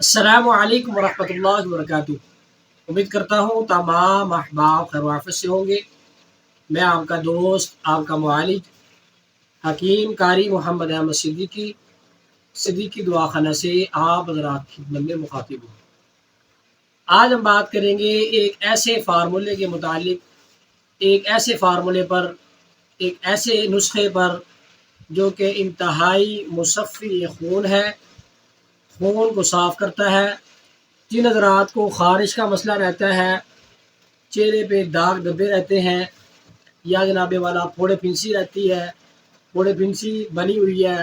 السلام علیکم ورحمۃ اللہ وبرکاتہ۔ امید کرتا ہوں تمام احباب خیر و عافیت سے ہوں گے۔ میں آپ کا دوست، آپ کا معالج حکیم قاری محمد احمد صدیقی دعاخانہ سے آپ حضرات کی خدمت میں مخاطب ہوں۔ آج ہم بات کریں گے ایک ایسے فارمولے کے متعلق، ایک ایسے نسخے پر جو کہ انتہائی مصفی خون ہے، خون کو صاف کرتا ہے۔ جن حضرات کو خارش کا مسئلہ رہتا ہے، چہرے پہ داغ دھبے رہتے ہیں، یا جناب والا پھوڑے پھنسی رہتی ہے، پھوڑے پھنسی بنی ہوئی ہے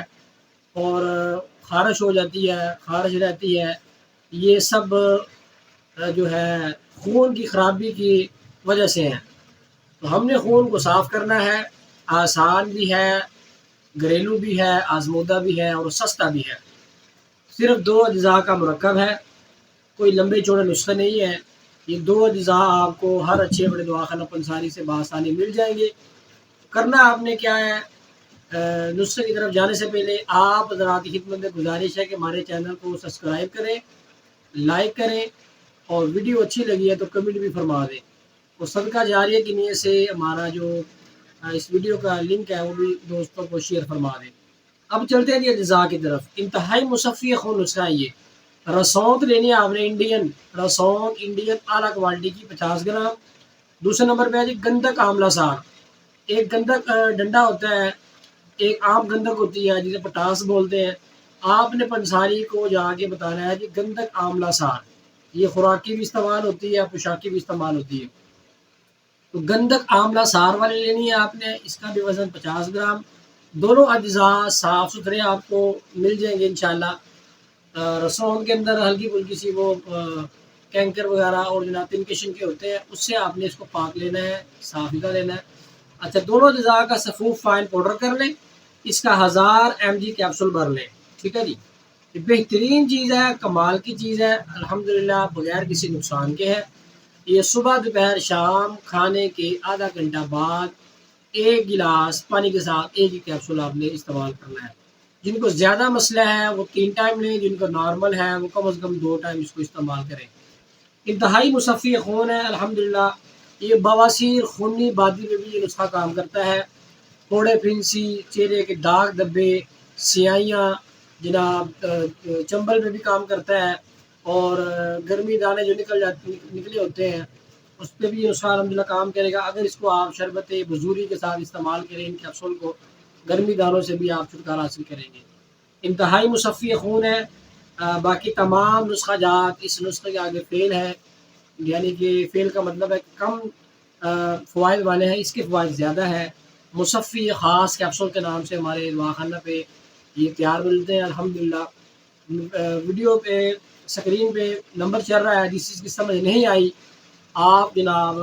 اور خارش ہو جاتی ہے، خارش رہتی ہے، یہ سب جو ہے خون کی خرابی کی وجہ سے ہیں۔ تو ہم نے خون کو صاف کرنا ہے، آسان بھی ہے، گھریلو بھی ہے، آزمودہ بھی ہے اور سستا بھی ہے۔ صرف 2 اجزاء کا مرکب ہے، کوئی لمبے چوڑے نسخے نہیں ہے۔ یہ 2 اجزاء آپ کو ہر اچھے بڑے دواخانہ پنساری سے بآسانی مل جائیں گے۔ کرنا آپ نے کیا ہے، نسخے کی طرف جانے سے پہلے آپ حضرات کی خدمت میں گزارش ہے کہ ہمارے چینل کو سبسکرائب کریں، لائک کریں اور ویڈیو اچھی لگی ہے تو کمنٹ بھی فرما دیں، اور صدقہ جاریہ کی نیت سے ہمارا جو اس ویڈیو کا لنک ہے وہ بھی دوستوں کو شیئر فرما دیں۔ اب چلتے ہیں اجزاء کی طرف۔ انتہائی مصفی خون نسخہ ہے یہ۔ رسوند لینی ہے آپ نے انڈین اعلیٰ کوالٹی کی 50 گرام۔ دوسرے نمبر پہ ہے جی گندک آملہ سار۔ ایک گندک ڈنڈا ہوتا ہے، ایک عام گندک ہوتی ہے جسے پٹاس بولتے ہیں۔ آپ نے پنساری کو جا کے بتانا ہے جی گندک آملہ سار، یہ خوراکی بھی استعمال ہوتی ہے، پوشاکی بھی استعمال ہوتی ہے۔ تو گندک آملہ سار والی لینی ہے آپ نے، اس کا بھی وزن 50 گرام۔ دونوں اجزاء صاف ستھرے آپ کو مل جائیں گے انشاءاللہ۔ رسوم کے اندر ہلکی پھلکی سی وہ کینکر وغیرہ اور جناب تن قسم کے ہوتے ہیں، اس سے آپ نے اس کو پاک لینا ہے، صاف لینا ہے۔ اچھا، دونوں اجزاء کا سفوف فائن پاؤڈر کر لیں، اس کا 1000 mg کیپسول بھر لیں، ٹھیک ہے جی۔ یہ بہترین چیز ہے، کمال کی چیز ہے، الحمدللہ بغیر کسی نقصان کے ہے۔ یہ صبح دوپہر شام کھانے کے آدھا گھنٹہ بعد 1 گلاس پانی کے ساتھ ایک ہی کیپسول آپ نے استعمال کرنا ہے۔ جن کو زیادہ مسئلہ ہے وہ 3 ٹائم لیں، جن کو نارمل ہے وہ کم از کم 2 ٹائم اس کو استعمال کریں۔ انتہائی مصفی خون ہے الحمدللہ۔ یہ بواسیر، خونی بادی میں بھی یہ نسخہ کام کرتا ہے۔ پھوڑے پھنسی، چہرے کے داغ دھبے، سیاہیاں، جناب چمبل میں بھی کام کرتا ہے، اور گرمی دانے جو نکلے ہوتے ہیں اس پہ بھی یہ نسخہ الحمدللہ کام کرے گا۔ اگر اس کو آپ شربت بزوری کے ساتھ استعمال کریں، ان کیپسول کو، گرمی دانوں سے بھی آپ چھٹکارا حاصل کریں گے۔ انتہائی مصفی خون ہے۔ باقی تمام نسخہ جات اس نسخے کے آگے فیل ہے، یعنی کہ فیل کا مطلب ہے کم فوائد والے ہیں، اس کے فوائد زیادہ ہے۔ مصفی خاص کیپسول کے نام سے ہمارے دواخانہ پہ یہ تیار ملتے ہیں الحمدللہ۔ ویڈیو پہ اسکرین پہ نمبر چل رہا ہے، جس چیز کی سمجھ نہیں آئی آپ جناب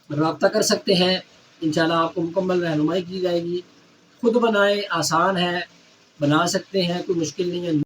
رابطہ کر سکتے ہیں، انشاءاللہ آپ کو مکمل رہنمائی کی جائے گی۔ خود بنائیں، آسان ہے، بنا سکتے ہیں، کوئی مشکل نہیں ہے۔